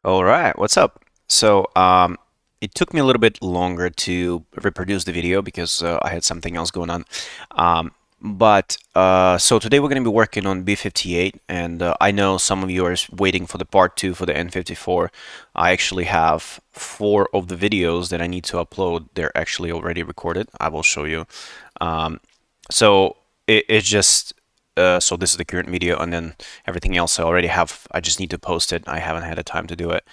All right, what's up? So, it took me a little bit longer to reproduce the video because I had something else going on. So today we're going to be working on B58, and I know some of you are waiting for the part two for the N54. I actually have 4 of the videos that I need to upload. They're actually already recorded. I will show you. Um, so it's just so this is the current video, and then everything else I already have. I just need to post it. I haven't had the time to do it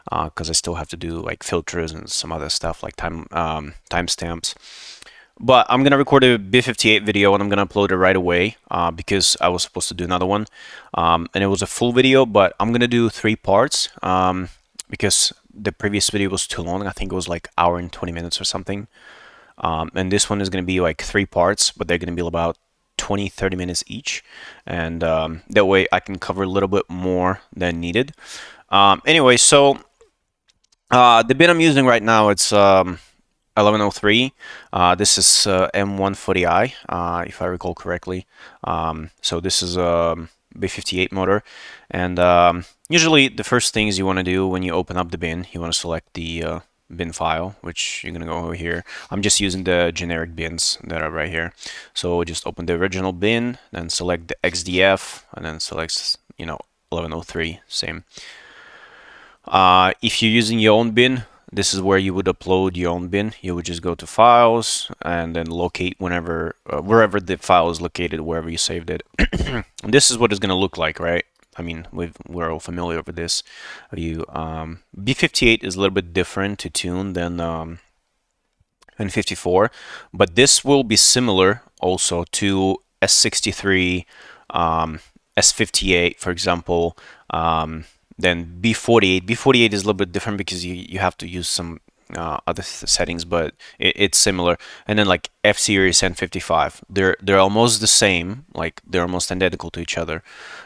because I still have to do like filters and some other stuff like timestamps. But I'm gonna record a B58 video and I'm gonna upload it right away because I was supposed to do another one, and it was a full video, but I'm gonna do 3 parts because the previous video was too long. I think it was like hour and 20 minutes or something. And this one is going to be like 3 parts, but they're going to be about 20-30 minutes each, and that way I can cover a little bit more than needed. Anyway, so the bin I'm using right now, it's 1103. This is M140i, if I recall correctly. So this is a B58 motor, and usually the first things you want to do when you open up the bin, you want to select the bin file, which you're going to go over here. I'm just using the generic bins that are right here. So just open the original bin, then select the XDF, and then select, 1103, same. If you're using your own bin, this is where you would upload your own bin. You would just go to files and then locate wherever the file is located, wherever you saved it. This is what it's going to look like, right? I mean, we're all familiar with this. B58 is a little bit different to tune than N54, but this will be similar also to S63, S58, for example. Then B48. B48 is a little bit different because you have to use some other settings, but it's similar. And then like F series and 55, they're almost the same, like they're almost identical to each other.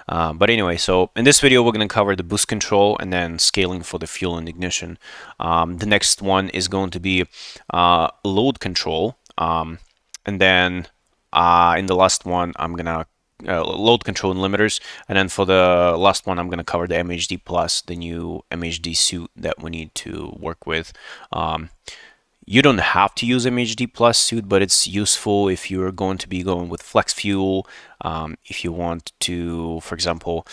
But anyway, so in this video we're going to cover the boost control and then scaling for the fuel and ignition. The next one is going to be load control, and then in the last one I'm gonna load control and limiters, and then for the last one I'm going to cover the MHD plus, the new MHD suit that we need to work with. You don't have to use MHD plus suit, but it's useful if you're going to be going with flex fuel, if you want to, for example,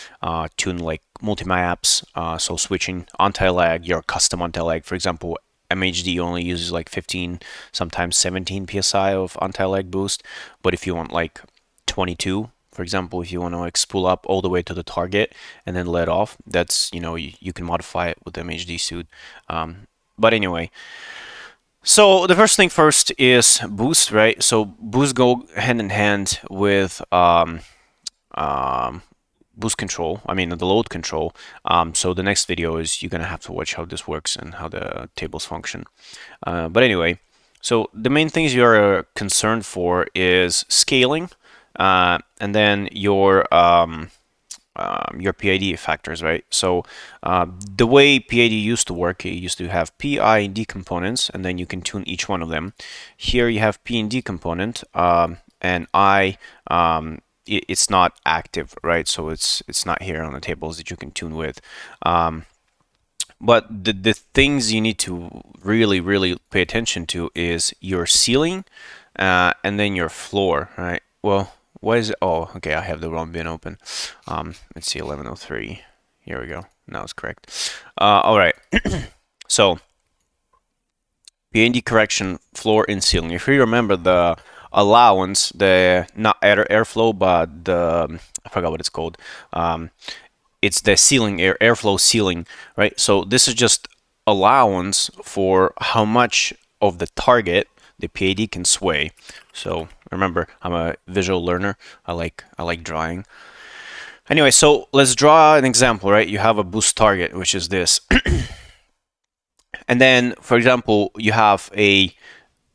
tune like multi-maps, so switching anti-lag, your custom anti-lag, for example. MHD only uses like 15, sometimes 17 psi of anti-lag boost, but if you want like 22, for example, if you want to like spool up all the way to the target and then let off, that's, you can modify it with the MHD suit. But anyway, so the first thing first is boost, right? So boost go hand in hand with boost control, I mean the load control. So the next video is you're gonna have to watch how this works and how the tables function. But anyway, so the main things you're concerned for is scaling, and then your PID factors, right? So the way PID used to work, it used to have P, I, and D components, and then you can tune each one of them. Here you have P and D component, and I, it's not active, right? So it's not here on the tables that you can tune with. But the things you need to really pay attention to is your ceiling, and then your floor, right? Well, what is it? Oh, okay, I have the wrong bin open. Let's see, 1103. Here we go. Now it's correct. All right. So, PND correction, floor and ceiling. If you remember the allowance, the not airflow, but the I forgot what it's called. It's the ceiling airflow ceiling, right? So this is just allowance for how much of the target the PID can sway. So remember, I'm a visual learner. I like drawing. Anyway, so let's draw an example, right? You have a boost target, which is this. And then, for example, you have a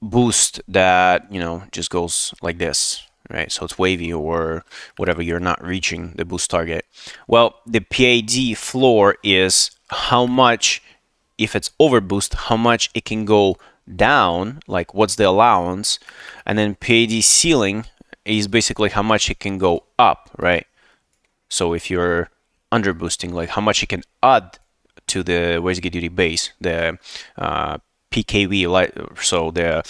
boost that, just goes like this, right? So it's wavy or whatever, you're not reaching the boost target. Well, the PID floor is how much, if it's over boost, how much it can go down, like what's the allowance, and then PID ceiling is basically how much it can go up, right? So if you're under boosting, like how much you can add to the wastegate duty base, the PKV, so the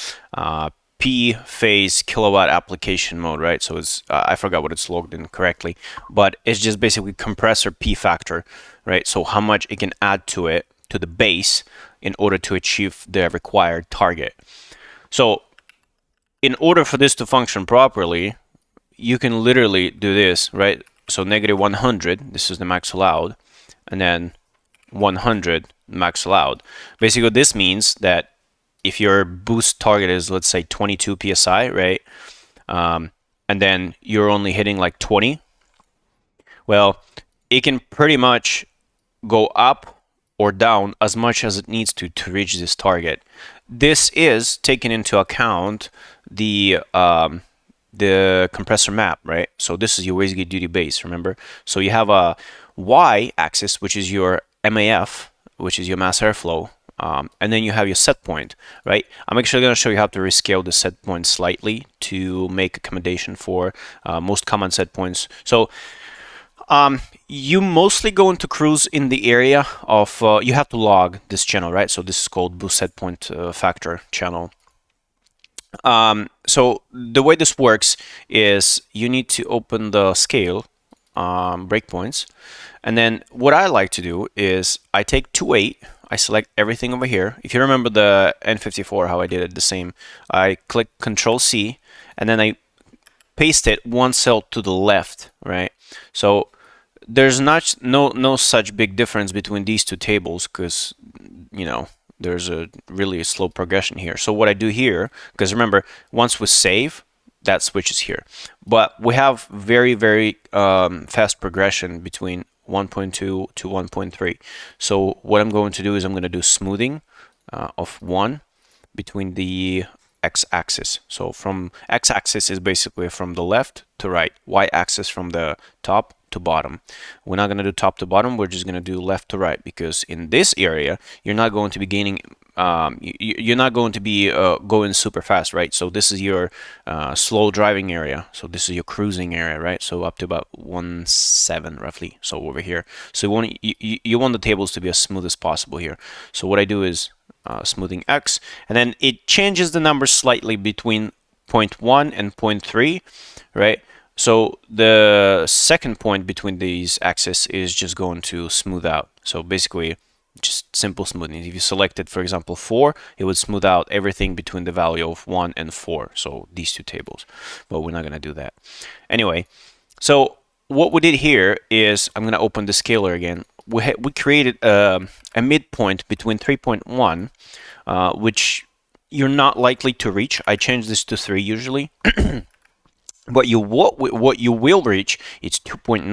P phase kilowatt application mode, right? So it's I forgot what it's logged in correctly, but it's just basically compressor P factor, right? So how much it can add to it, to the base, in order to achieve the required target. So in order for this to function properly, you can literally do this, right? So negative 100, this is the max allowed, and then 100 max allowed. Basically what this means that if your boost target is, let's say, 22 psi, right, and then you're only hitting like 20, well, it can pretty much go up or down as much as it needs to reach this target. This is taking into account the compressor map, right? So this is your wastegate duty base, remember? So you have a y-axis, which is your MAF, which is your mass airflow, and then you have your set point, right? I'm actually going to show you how to rescale the set point slightly to make accommodation for most common set points. So you mostly going to cruise in the area of, you have to log this channel, right? So this is called boost set point factor channel. So the way this works is you need to open the scale breakpoints, and then what I like to do is I take 2.8, I select everything over here. If you remember the N54, how I did it the same, I click Control C, and then I paste it one cell to the left, right? So there's no such big difference between these two tables, because you know there's a really slow progression here. So what I do here, because remember, once we save, that switches here, but we have very fast progression between 1.2 to 1.3. So what I'm going to do is I'm going to do smoothing of 1 between the x-axis. So from x-axis is basically from the left to right, y-axis from the top to bottom. We're not going to do top to bottom, we're just going to do left to right, because in this area you're not going to be gaining, you're not going to be going super fast, right? So this is your slow driving area, so this is your cruising area, right? So up to about 1.7 roughly, so over here. So you want the tables to be as smooth as possible here. So what I do is smoothing X, and then it changes the numbers slightly between 0.1 and 0.3, right? So the second point between these axes is just going to smooth out. So basically just simple smoothing. If you selected, for example, 4, it would smooth out everything between the value of 1 and 4. So these two tables, but we're not going to do that. Anyway, so what we did here is, I'm going to open the scaler again. We created a midpoint between 3.1, which you're not likely to reach. I changed this to 3 usually. But what you will reach is 2.9,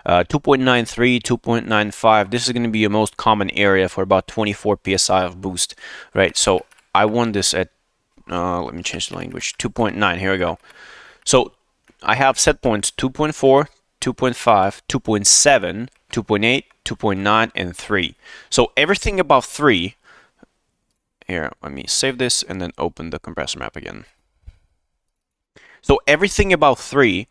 2.93, 2.95. This is going to be your most common area for about 24 psi of boost, right? So I want this at, let me change the language, 2.9. Here we go. So I have set points 2.4, 2.5, 2.7, 2.8, 2.9, and 3. So everything above 3, here, let me save this and then open the compressor map again. So everything above 3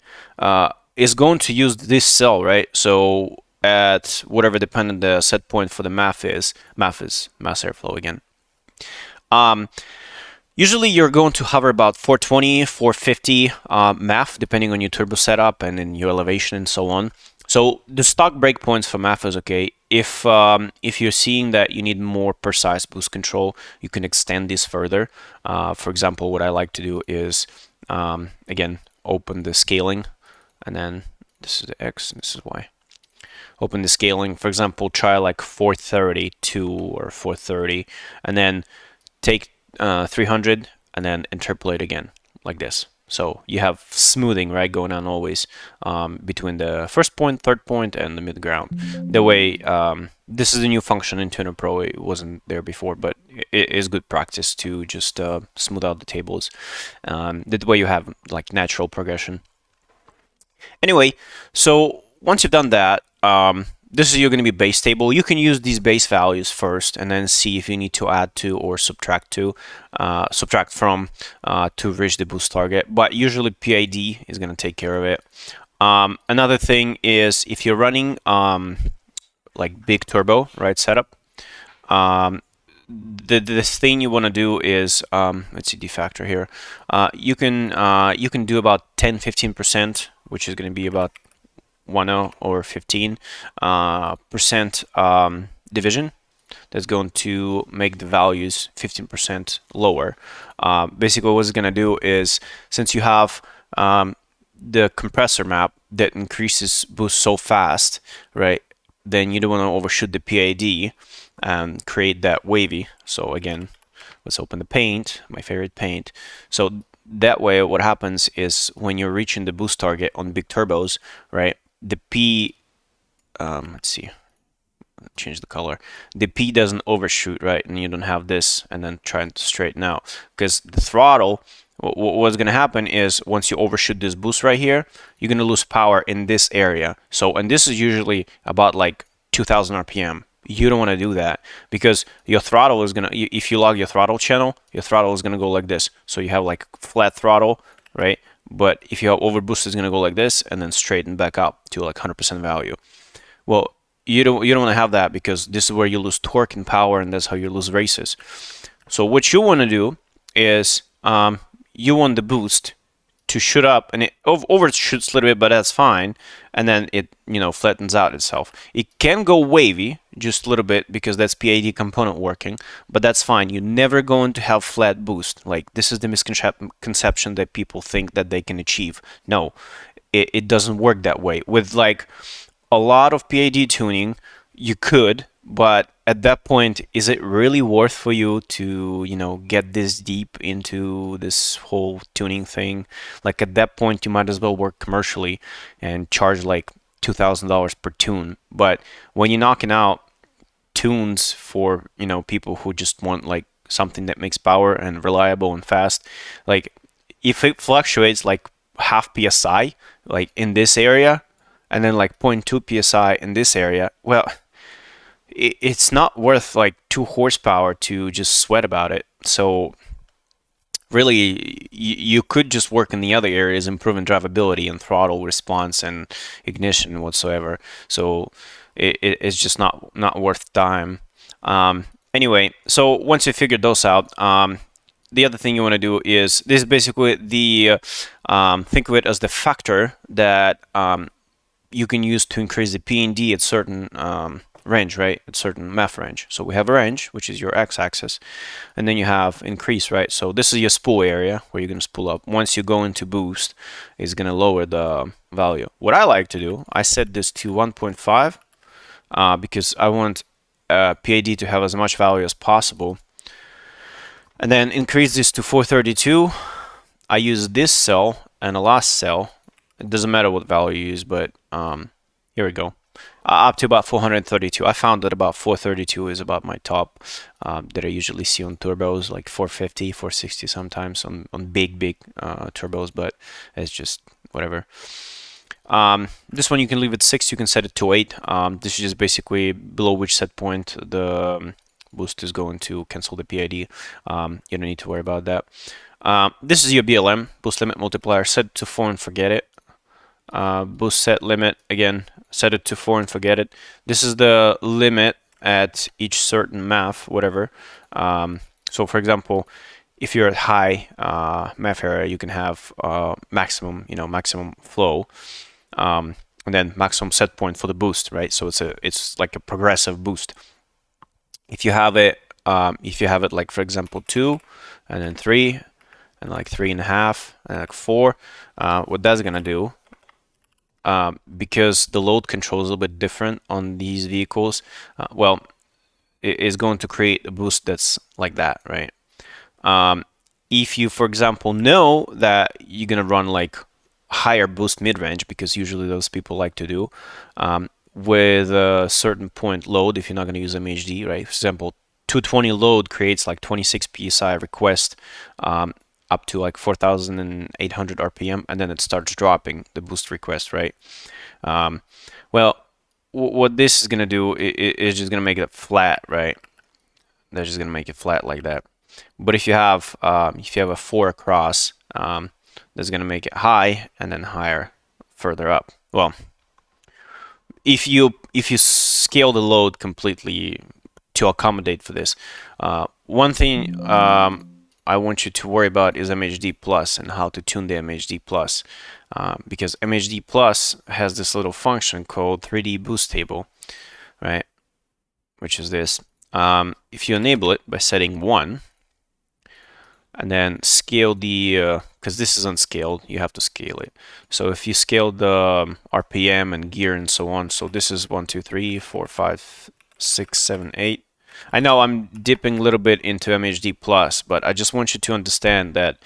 is going to use this cell, right? So at whatever dependent the set point for the mass airflow again. Usually you're going to hover about 420, 450 MAF, depending on your turbo setup and in your elevation and so on. So the stock breakpoints for MAF is okay. If you're seeing that you need more precise boost control, you can extend this further. For example, what I like to do is again, open the scaling, and then this is the X and this is Y. Open the scaling, for example, try like 432 or 430, and then take 300 and then interpolate again like this. So you have smoothing, right, going on always between the first point, third point, and the mid ground. The way this is a new function in Tuner Pro. It wasn't there before, but it is good practice to just smooth out the tables. That way you have like natural progression. Anyway, so once you've done that, this is going to be base table. You can use these base values first and then see if you need to add to or subtract from to reach the boost target. But usually PID is going to take care of it. Another thing is if you're running like big turbo, right, setup, this thing you want to do is let's see, defactor here. You can do about 10-15%, which is going to be about 10 or 15 percent division. That's going to make the values 15% lower. Basically, what it's going to do is, since you have the compressor map that increases boost so fast, right, then you don't want to overshoot the PID and create that wavy. So again, let's open the paint, my favorite paint. So that way, what happens is when you're reaching the boost target on big turbos, right, the P, let's see, change the color. The P doesn't overshoot, right? And you don't have this and then trying to straighten out. Because the throttle, what's going to happen is once you overshoot this boost right here, you're going to lose power in this area. So, and this is usually about like 2000 RPM. You don't want to do that because your throttle is going to, if you log your throttle channel, your throttle is going to go like this. So you have like flat throttle, right? But if you have overboost, it's going to go like this and then straighten back up to like 100% value. Well, you don't want to have that because this is where you lose torque and power, and that's how you lose races. So what you want to do is you want the boost to shoot up, and it overshoots a little bit, but that's fine. And then it flattens out itself. It can go wavy just a little bit because that's PID component working, but that's fine. You're never going to have flat boost. Like, this is the misconception that people think that they can achieve. No, it doesn't work that way. With like a lot of PID tuning, you could, but at that point, is it really worth for you to, get this deep into this whole tuning thing? Like, at that point, you might as well work commercially and charge like $2,000 per tune. But when you're knocking out tunes for, people who just want like something that makes power and reliable and fast, like if it fluctuates like half PSI, like in this area, and then like 0.2 psi in this area, well, it's not worth like 2 horsepower to just sweat about it. So really, you could just work in the other areas, improving drivability and throttle response and ignition whatsoever. So it's just not worth time. Anyway, so once you figure those out, the other thing you want to do is, this is basically the think of it as the factor that you can use to increase the P and D at certain range, right? At certain math range. So we have a range, which is your x-axis, and then you have increase, right? So this is your spool area where you're going to spool up. Once you go into boost, it's going to lower the value. What I like to do, I set this to 1.5 because I want PID to have as much value as possible. And then increase this to 432. I use this cell and the last cell. It doesn't matter what value you use, but here we go. Up to about 432. I found that about 432 is about my top that I usually see on turbos, like 450, 460 sometimes on big turbos, but it's just whatever. This one you can leave it 6, you can set it to 8. This is just basically below which set point the boost is going to cancel the PID. You don't need to worry about that. This is your BLM, boost limit multiplier. Set it to 4 and forget it. Boost set limit, again, set it to 4 and forget it. This is the limit at each certain math, whatever. So for example, if you're at high math area, you can have maximum, maximum flow, and then maximum set point for the boost, right? So it's like a progressive boost. If you have it like, for example, 2 and then 3 and like 3.5 and like 4, what that's gonna do, because the load control is a little bit different on these vehicles, well, it is going to create a boost that's like that, right? If you, for example, know that you're gonna run like higher boost mid-range, because usually those people like to do, with a certain point load, if you're not gonna use MHD, right? For example, 220 load creates like 26 psi request, up to like 4,800 RPM, and then it starts dropping the boost request, right? Well, what this is gonna do is just gonna make it flat, right? They're just gonna make it flat like that. But if you have a 4 across, that's gonna make it high and then higher further up. Well, if you scale the load completely to accommodate for this, one thing I want you to worry about is MHD plus and how to tune the MHD plus, because MHD plus has this little function called 3D boost table, right? Which is this. If you enable it by setting 1, and then scale the, because this is unscaled, you have to scale it. So if you scale the RPM and gear and so on, so this is 1, 2, 3, 4, 5, 6, 7, 8. I know I'm dipping a little bit into MHD plus, but I just want you to understand that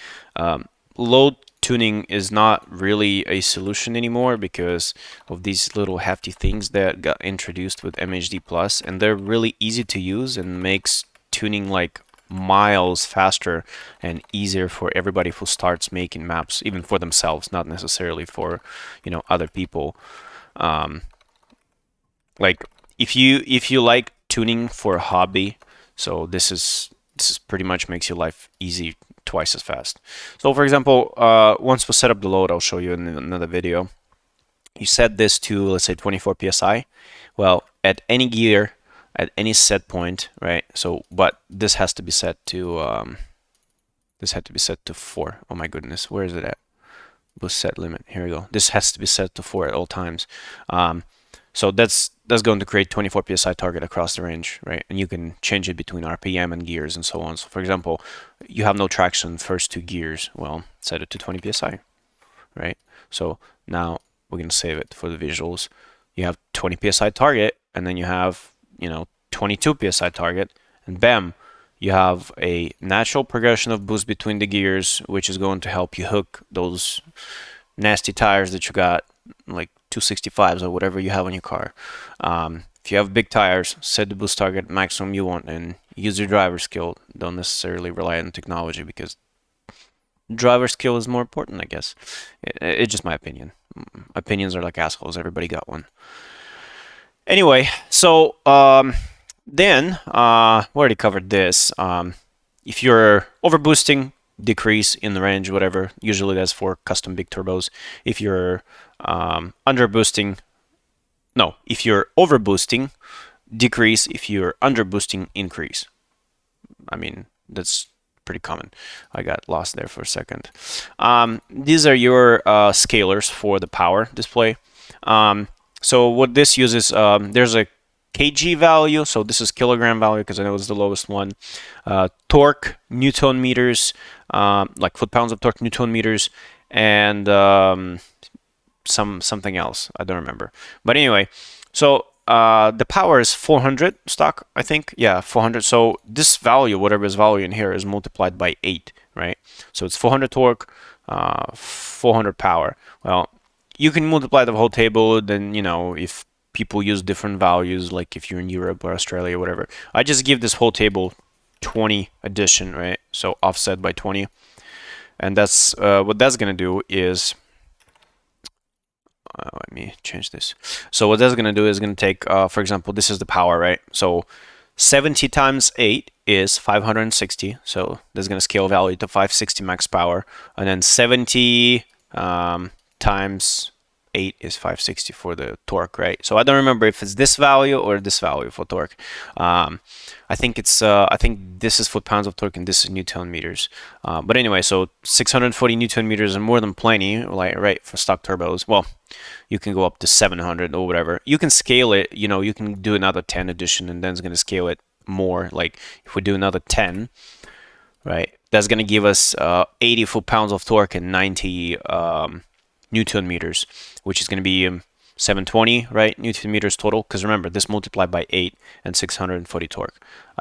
load tuning is not really a solution anymore because of these little hefty things that got introduced with MHD plus, and they're really easy to use and makes tuning like miles faster and easier for everybody who starts making maps, even for themselves, not necessarily for, you know, other people. Like if you like tuning for a hobby, so this is pretty much makes your life easy twice as fast. So for example, once we set up the load, I'll show you in another video. You set this to, let's say, 24 psi. Well, at any gear, at any set point, right? So, but this has to be set to 4. Oh my goodness, where is it at? Boost set limit. Here we go. This has to be set to 4 at all times. So that's going to create 24 psi target across the range, right? And you can change it between RPM and gears and so on. So for example, you have no traction first 2 gears. Well, set it to 20 psi, right? So now we're going to save it for the visuals. You have 20 psi target, and then you have, you know, 22 psi target, and bam, you have a natural progression of boost between the gears, which is going to help you hook those nasty tires that you got, like 265s or whatever you have on your car. If you have big tires, set the boost target maximum you want and use your driver skill. Don't necessarily rely on technology because driver skill is more important, I guess. It's just my opinion. Opinions are like assholes. Everybody got one. Anyway, so then we already covered this. If you're overboosting, decrease in the range, whatever. Usually that's for custom big turbos. If you're underboosting, no, if you're overboosting, decrease. If you're underboosting, increase. I mean, that's pretty common. I got lost there for a second. These are your scalars for the power display. So what this uses, there's a kg value, so this is kilogram value because I know it's the lowest one. Torque, Newton meters, like foot-pounds of torque, Newton meters, and something else. I don't remember. But anyway, so the power is 400 stock, I think. Yeah, 400. So this value, whatever is value in here, is multiplied by 8, right? So it's 400 torque, 400 power. Well, you can multiply the whole table, then, you know, if people use different values, like if you're in Europe or Australia, whatever. I just give this whole table 20 addition, right? So offset by 20. And that's what that's going to do is, let me change this. So what that's going to do is going to take, for example, this is the power, right? So 70 times 8 is 560. So that's going to scale value to 560 max power. And then 70 times 8 is 560 for the torque, right? So I don't remember if it's this value or this value for torque. I think it's I think this is foot-pounds of torque and this is Newton meters. But anyway, so 640 Newton meters and more than plenty, like, right, for stock turbos. Well, you can go up to 700 or whatever. You can scale it, you know, you can do another 10 addition and then it's going to scale it more. Like if we do another 10, right, that's going to give us 80 foot-pounds of torque and 90 Newton meters, which is going to be 720, right, Newton meters total, because remember, this multiplied by 8 and 640 torque.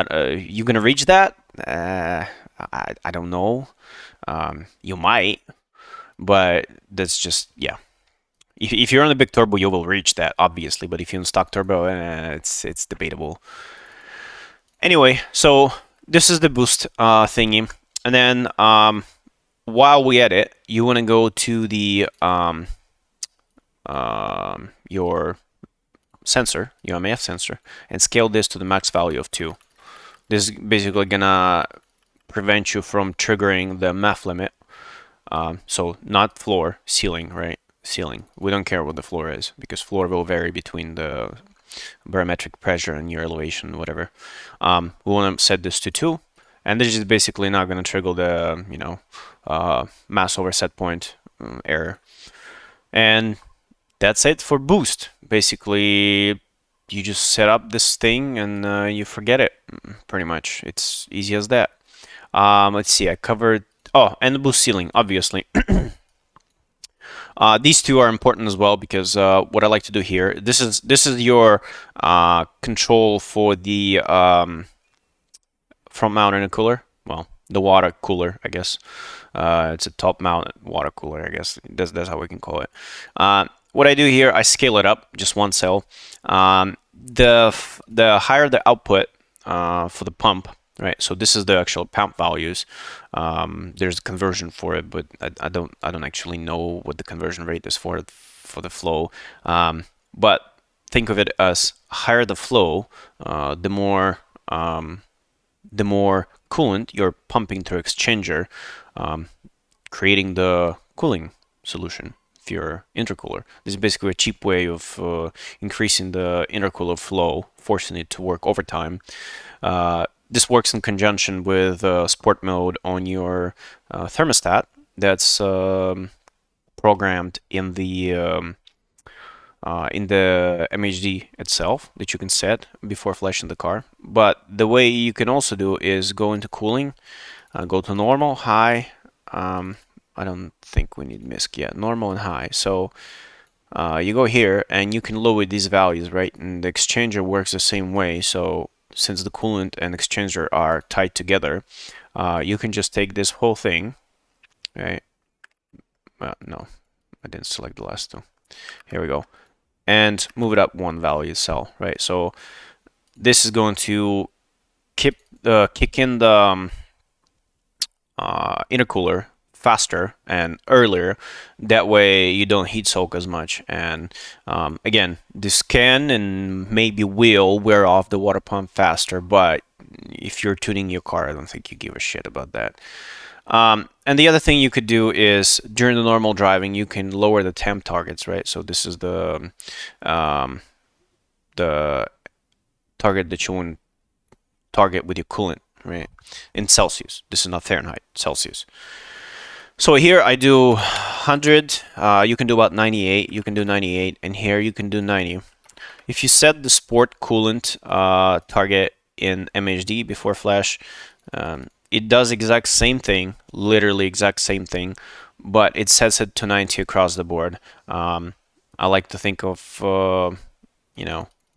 You going to reach that? I don't know. You might, but that's just, yeah. If you're on a big turbo, you will reach that, obviously, but if you're in stock turbo, it's debatable. Anyway, so this is the boost thingy, and then while we at it, you want to go to the your sensor, your MAF sensor, and scale this to the max value of 2. This is basically gonna prevent you from triggering the MAF limit. So not floor, ceiling, right? ceiling. We don't care what the floor is because floor will vary between the barometric pressure and your elevation, whatever. We want to set this to 2, and this is basically not going to trigger the mass over set point error. And that's it for boost. Basically, you just set up this thing and you forget it, pretty much. It's easy as that. Let's see, I covered, oh, and the boost ceiling, obviously. These two are important as well because what I like to do here, this is your control for the front mount intercooler. Well, the water cooler, I guess. It's a top mount water cooler, I guess. That's how we can call it. What I do here, I scale it up, just one cell. The higher the output for the pump, right? So this is the actual pump values. There's a conversion for it, but I don't actually know what the conversion rate is for the flow. But think of it as higher the flow, the more coolant you're pumping through exchanger, creating the cooling solution for your intercooler. This is basically a cheap way of increasing the intercooler flow, forcing it to work overtime. This works in conjunction with sport mode on your thermostat that's programmed in the MHD itself that you can set before flashing the car. But the way you can also do is go into cooling, go to normal, high. I don't think we need MISC yet. Normal and high. So you go here and you can lower these values, right? And the exchanger works the same way. So since the coolant and exchanger are tied together, you can just take this whole thing, right? No, I didn't select the last two. Here we go. And move it up one value cell, right? So this is going to kick in the intercooler faster and earlier. That way you don't heat soak as much. And again, this can and maybe will wear off the water pump faster, but if you're tuning your car, I don't think you give a shit about that. And the other thing you could do is during the normal driving, you can lower the temp targets, right? So this is the target that you want to target with your coolant, right? In Celsius. This is not Fahrenheit, Celsius. So here I do 100. You can do about 98. You can do 98, and here you can do 90. If you set the sport coolant target in MHD before flash, it does exact same thing, literally exact same thing, but it sets it to 90 across the board. I like to think of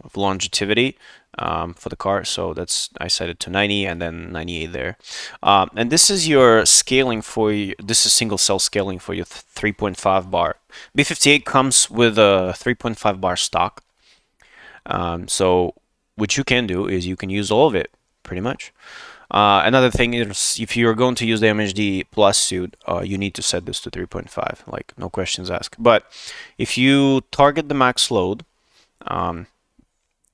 of longevity for the car, so I set it to 90 and then 98 there. And this is your scaling this is single cell scaling for your 3.5 bar. B58 comes with a 3.5 bar stock. So what you can do is you can use all of it pretty much. Another thing is if you're going to use the MHD Plus suit, you need to set this to 3.5, like no questions asked. But if you target the max load,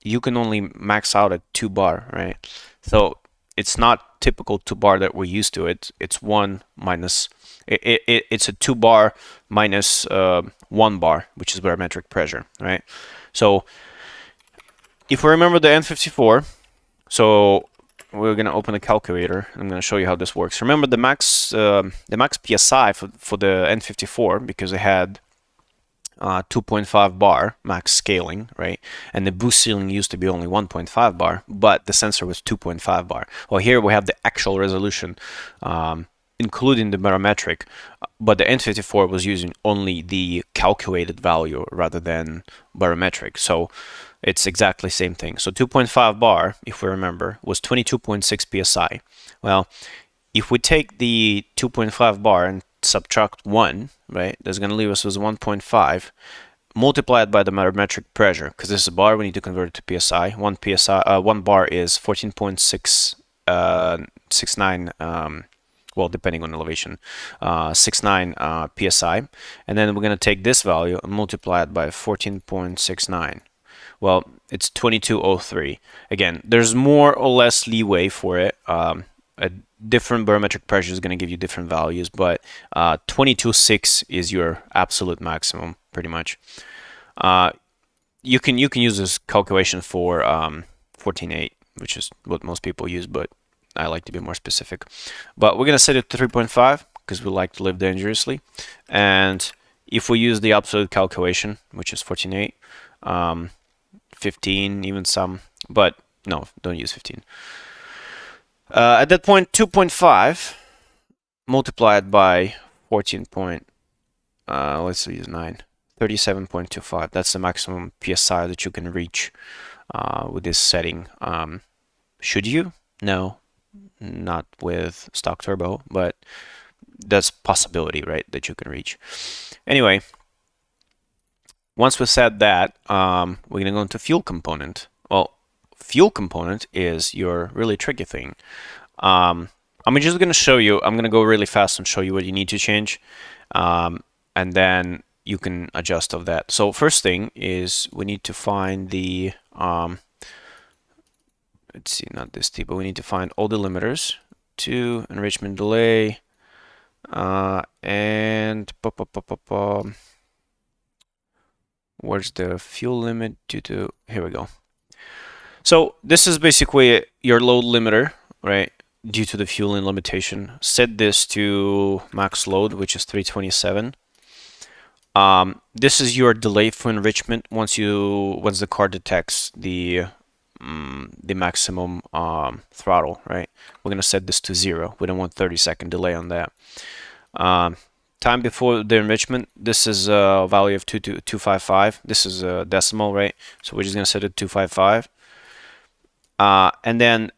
you can only max out at 2 bar, right? So it's not typical 2 bar that we're used to. It's 1 minus, it's a 2 bar minus 1 bar, which is barometric pressure, right? So if we remember the N54, so we're going to open a calculator. I'm going to show you how this works. Remember the max PSI for the N54, because it had 2.5 bar max scaling, right? And the boost ceiling used to be only 1.5 bar, but the sensor was 2.5 bar. Well, here we have the actual resolution, including the barometric, but the N54 was using only the calculated value rather than barometric. So it's exactly the same thing. So 2.5 bar, if we remember, was 22.6 psi. Well, if we take the 2.5 bar and subtract 1, right, that's going to leave us with 1.5 multiplied by the barometric pressure, because this is a bar, we need to convert it to psi. 1 bar is 14.69 well, depending on elevation, 69 psi, and then we're going to take this value and multiply it by 14.69. Well, it's 2203. Again, there's more or less leeway for it. A different barometric pressure is going to give you different values, but 22.6 is your absolute maximum. pretty much. You can use this calculation for 14.8, which is what most people use, but I like to be more specific. But we're gonna set it to 3.5 because we like to live dangerously. And if we use the absolute calculation, which is 14.8, 15, even some, but no, don't use 15. At that point, 2.5 multiplied by 14 point, let's use 9, 37.25. That's the maximum PSI that you can reach with this setting. Should you? No, not with stock turbo, but that's possibility, right, that you can reach. Anyway, once we said that, we're gonna go into fuel component. Well, fuel component is your really tricky thing. I'm just gonna show you. I'm gonna go really fast and show you what you need to change, and then you can adjust of that. So first thing is we need to find the let's see, not this T, but we need to find all the limiters to enrichment delay, and where's the fuel limit due to, here we go. So this is basically your load limiter, right? Due to the fueling limitation. Set this to max load, which is 327. This is your delay for enrichment once the car detects the maximum throttle, right? We're gonna set this to 0. We don't want 30-second delay on that. Time before the enrichment, this is a value of 255. This is a decimal, right? So we're just gonna set it to 255. And then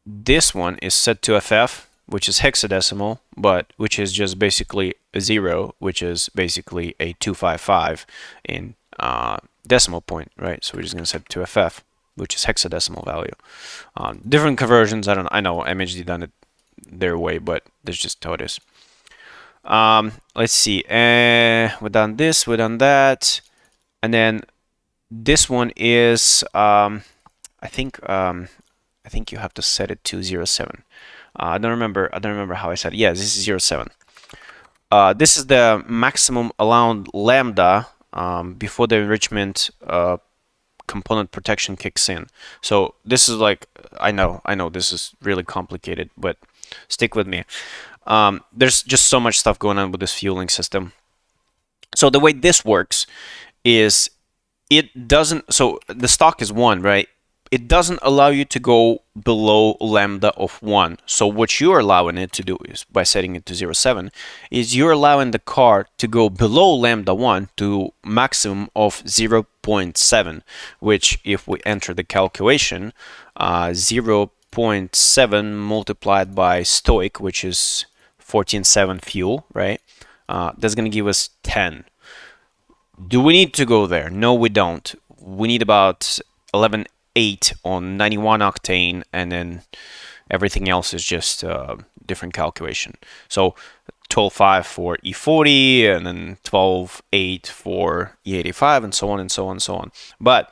this one is set to FF, which is hexadecimal, but which is just basically a 0, which is basically a 255 in decimal point, right? So we're just gonna set it to FF, which is hexadecimal value. Different conversions, I know MHD done it their way, but that's just how it is. Let's see, we've done this, we've done that, and then this one is I think you have to set it to 0.7. I don't remember how I said it. Yeah, this is 0.7. This is the maximum allowed lambda before the enrichment component protection kicks in. So this is like, I know this is really complicated, but stick with me. There's just so much stuff going on with this fueling system. So the way this works is it doesn't, so the stock is 1, right? It doesn't allow you to go below lambda of 1. So what you're allowing it to do is, by setting it to 0.7, is you're allowing the car to go below lambda 1 to maximum of 0.7, which if we enter the calculation, 0.7 multiplied by stoic, which is 14.7 fuel, right? That's going to give us 10. Do we need to go there? No, we don't. We need about 11.8 on 91 octane, and then everything else is just different calculation. So 12.5 for E40, and then 12.8 for E85, and so on and so on and so on. But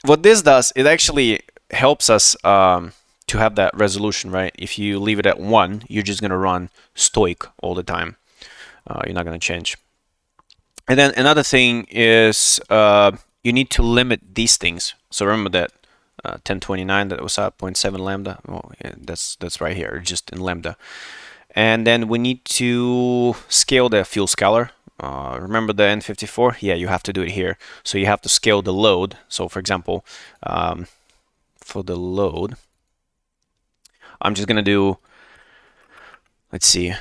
what this does, it actually helps us to have that resolution, right? If you leave it at 1, you're just going to run stoic all the time. You're not going to change. And then another thing is you need to limit these things. So remember that 1029 that was at 0.7 lambda. Oh, yeah, that's right here, just in lambda. And then we need to scale the fuel scalar. Remember the N54? Yeah, you have to do it here. So you have to scale the load. So for example, for the load, I'm just gonna do, let's see,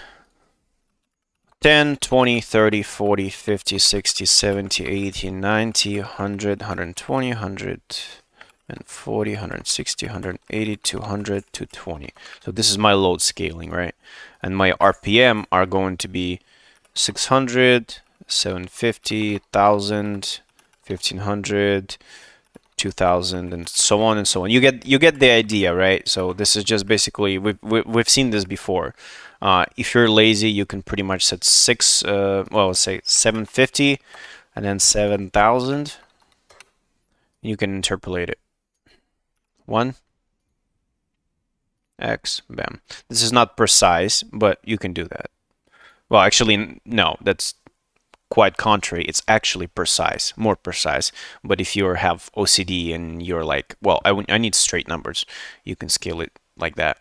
10, 20, 30, 40, 50, 60, 70, 80, 90, 100, 120, 140, 160, 180, 200, 220. So this is my load scaling, right? And my RPM are going to be 600, 750, 1000, 1500, 2000, and so on and so on. You get the idea, right? So this is just basically, we've seen this before. If you're lazy, you can pretty much set let's say 750 and then 7000. You can interpolate it. 1 X, bam. This is not precise, but you can do that. Well, actually, no, that's quite contrary. It's actually precise, more precise. But if you have OCD and you're like, well, I need straight numbers, you can scale it like that.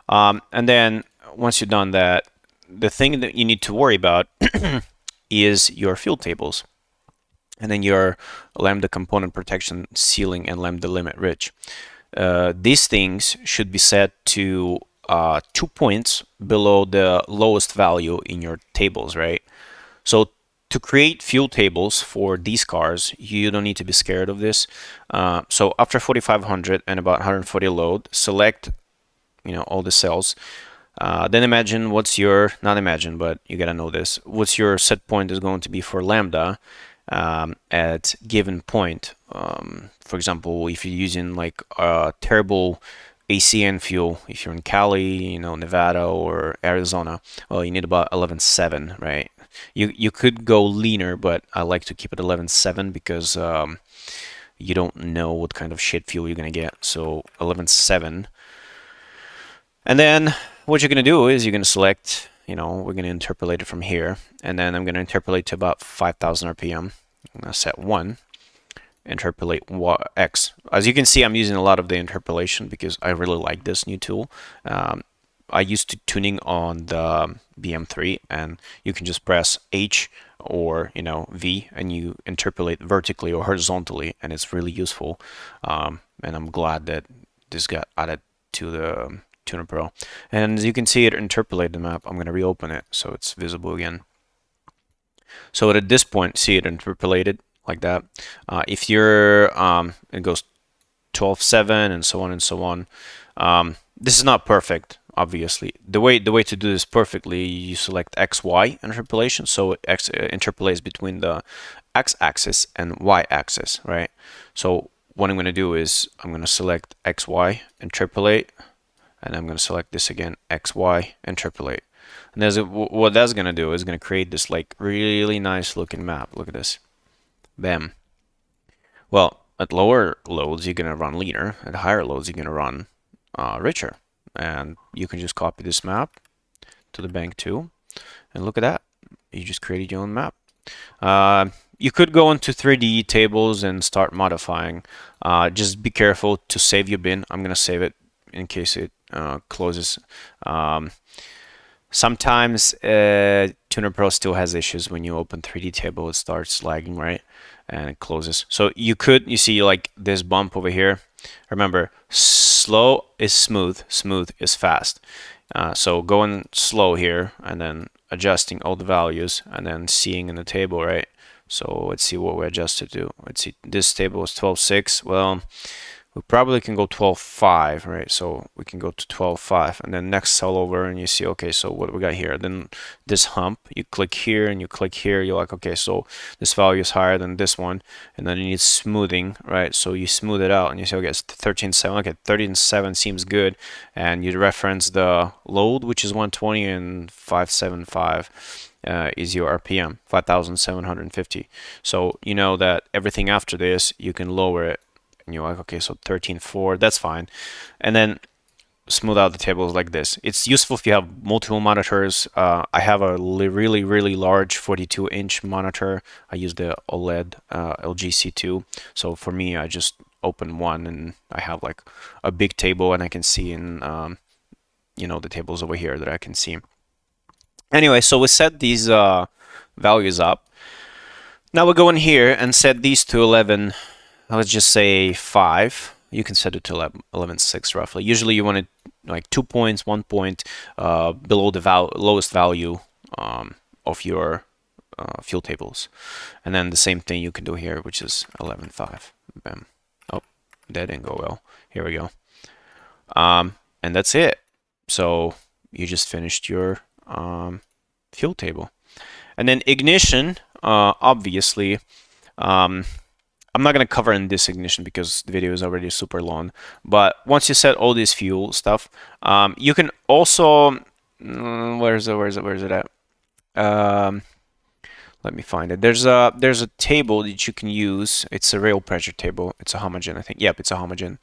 And then once you've done that, the thing that you need to worry about is your field tables, and then your lambda component protection ceiling and lambda limit ridge. These things should be set to 2 points below the lowest value in your tables, right? So to create fuel tables for these cars, you don't need to be scared of this. So after 4,500 and about 140 load, select, all the cells. Then imagine what's your, not imagine, but you gotta know this, what's your set point is going to be for lambda at given point. For example, if you're using like a terrible ACN fuel, if you're in Cali, Nevada or Arizona, well, you need about 11.7, right? You could go leaner, but I like to keep it 11.7 because you don't know what kind of shit fuel you're gonna get. So 11.7. And then what you're going to do is you're going to select, we're going to interpolate it from here. And then I'm going to interpolate to about 5,000 RPM. I'm going to set 1, interpolate X. As you can see, I'm using a lot of the interpolation because I really like this new tool. I used tuning on the BM3, and you can just press H or V, and you interpolate vertically or horizontally, and it's really useful. And I'm glad that this got added to the Tuner Pro. And as you can see, it interpolated the map. I'm going to reopen it so it's visible again. So at this point, see it interpolated like that. If you're, it goes 12.7 and so on and so on. This is not perfect, obviously. The way to do this perfectly, you select XY interpolation, so it interpolates between the X-axis and Y-axis, right? So what I'm going to do is I'm going to select XY, interpolate, and I'm going to select this again, XY, interpolate. And what that's going to do is going to create this like really nice looking map. Look at this. Bam. Well, at lower loads, you're going to run leaner. At higher loads, you're going to run richer. And you can just copy this map to the bank too. And look at that. You just created your own map. You could go into 3D tables and start modifying. Just be careful to save your bin. I'm going to save it in case it closes. Sometimes Tuner Pro still has issues when you open 3D table, it starts lagging, right? And it closes. So you see like this bump over here. Remember, slow is smooth, smooth is fast. So going slow here and then adjusting all the values and then seeing in the table, right? So let's see what we adjusted to. Let's see, this table was 12.6. Well, we probably can go 12.5, right? So we can go to 12.5 and then next cell over and you see, okay, so what we got here? Then this hump, you click here and you click here, you're like, okay, so this value is higher than this one. And then you need smoothing, right? So you smooth it out and you say, okay, it's 13.7. Okay, 13.7 seems good. And you reference the load, which is 120, and 575 is your RPM, 5,750. So you know that everything after this, you can lower it. And you're like, okay, so 13.4, that's fine. And then smooth out the tables like this. It's useful if you have multiple monitors. I have a really large 42-inch monitor. I use the OLED LG C2. So for me, I just open one and I have like a big table and I can see in, the tables over here that I can see. Anyway, so we set these values up. Now we go in here and set these to 11. Let's just say 5. You can set it to 11.6 roughly. Usually you want it like 2 points, 1 point below the lowest value of your fuel tables. And then the same thing you can do here, which is 11.5. Bam. Oh, that didn't go well. Here we go. And that's it. So you just finished your fuel table. And then ignition, obviously, I'm not going to cover in this ignition because the video is already super long. But once you set all this fuel stuff, you can also, where is it at? Let me find it. There's a table that you can use. It's a rail pressure table. It's a homogen, I think. Yep, it's a homogen.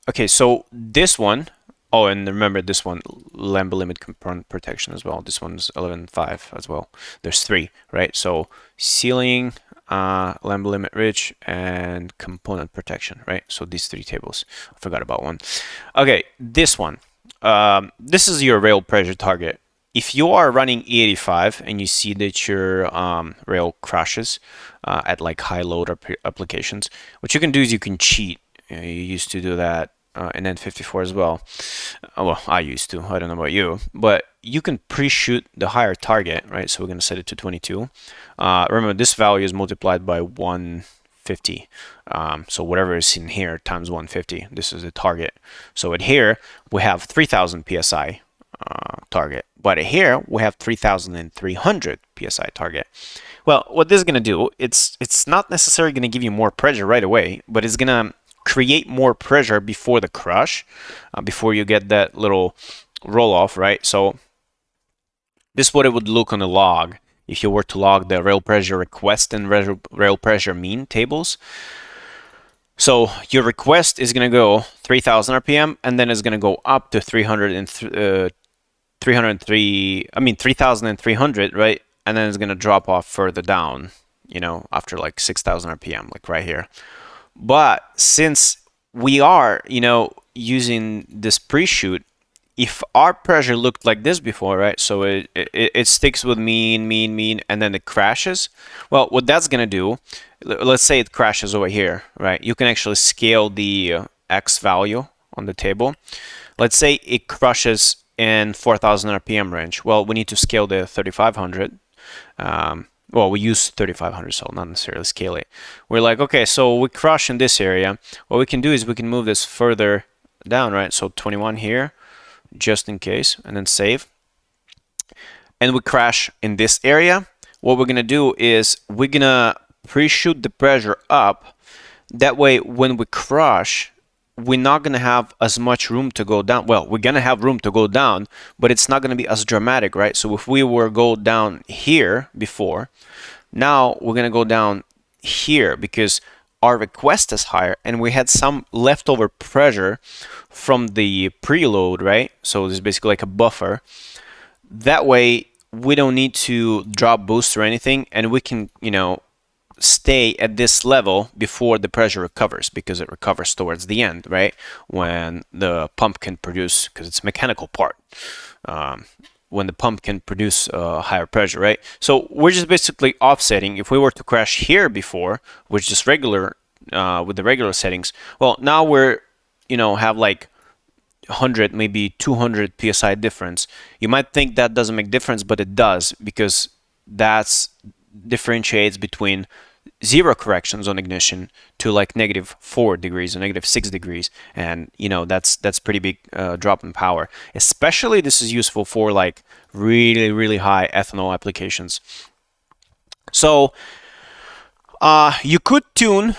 Okay, so this one, Oh, and remember this one, lambda limit component protection as well. This one's 11.5 as well. There's three, right? So ceiling, lambda limit ridge, and component protection, right? So these three tables. I forgot about one. Okay, this one. This is your rail pressure target. If you are running E85 and you see that your rail crashes at like high load applications, what you can do is you can cheat. You used to do that in N54 as well. Well, I used to. I don't know about you, but you can pre-shoot the higher target, right? So we're gonna set it to 22. Remember, this value is multiplied by 150. So whatever is in here times 150. This is the target. So at here we have 3,000 psi target, but here we have 3,300 psi target. Well, what this is gonna do, it's not necessarily gonna give you more pressure right away, but it's gonna create more pressure before the crush, before you get that little roll off, right? So this is what it would look on the log if you were to log the rail pressure request and rail pressure mean tables. So your request is going to go 3,000 RPM, and then it's going to go up to 3,300, right? And then it's going to drop off further down, you know, after like 6,000 RPM, like right here. But since we are, you know, using this pre-shoot, if our pressure looked like this before, right? So it sticks with mean, and then it crashes. Well, what that's gonna do, let's say it crashes over here, right? You can actually scale the X value on the table. Let's say it crushes in 4,000 RPM range. Well, we need to scale the 3,500. Well, we use 3,500, so not necessarily scale it. We're like, okay, so we crush in this area. What we can do is we can move this further down, right? So 21 here, just in case, and then save. And we crash in this area. What we're gonna do is we're gonna pre-shoot the pressure up. That way, when we crush, we're not going to have as much room to go down. Well, we're going to have room to go down, but it's not going to be as dramatic, right? So if we were go down here before, now we're going to go down here because our request is higher and we had some leftover pressure from the preload, right? So this is basically like a buffer. That way, we don't need to drop boost or anything, and we can, you know, stay at this level before the pressure recovers, because it recovers towards the end, right? When the pump can produce, because it's a mechanical part, when the pump can produce higher pressure, right? So we're just basically offsetting. If we were to crash here before, which is regular, with the regular settings, well, now we're, you know, have like 100, maybe 200 psi difference. You might think that doesn't make difference, but it does, because that's differentiates between zero corrections on ignition to like -4 degrees or -6 degrees, and you know that's pretty big drop in power. Especially this is useful for like really high ethanol applications. So you could tune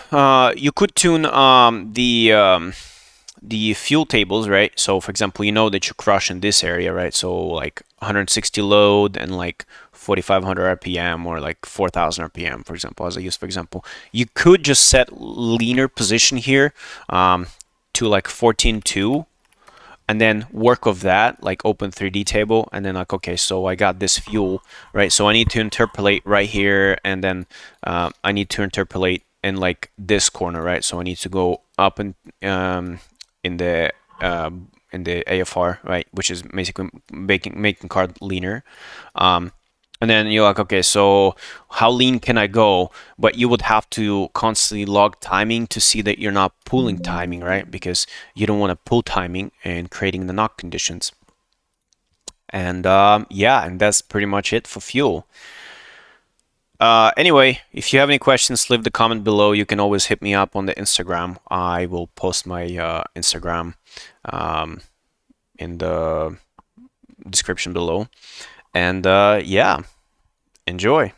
the fuel tables, right? So for example, you know that you crush in this area, right? So like 160 load and like 4,500 RPM or like 4,000 RPM, for example, as I use for example. You could just set leaner position here to like 14.2, and then work of that, like open 3D table, and then like, okay, so I got this fuel, right? So I need to interpolate right here, and then I need to interpolate in like this corner, right? So I need to go up and in the AFR, right, which is basically making car leaner. And then you're like, okay, so how lean can I go? But you would have to constantly log timing to see that you're not pulling timing, right? Because you don't want to pull timing and creating the knock conditions. And yeah, and that's pretty much it for fuel. Anyway, if you have any questions, leave the comment below. You can always hit me up on the Instagram. I will post my Instagram in the description below. And yeah, enjoy.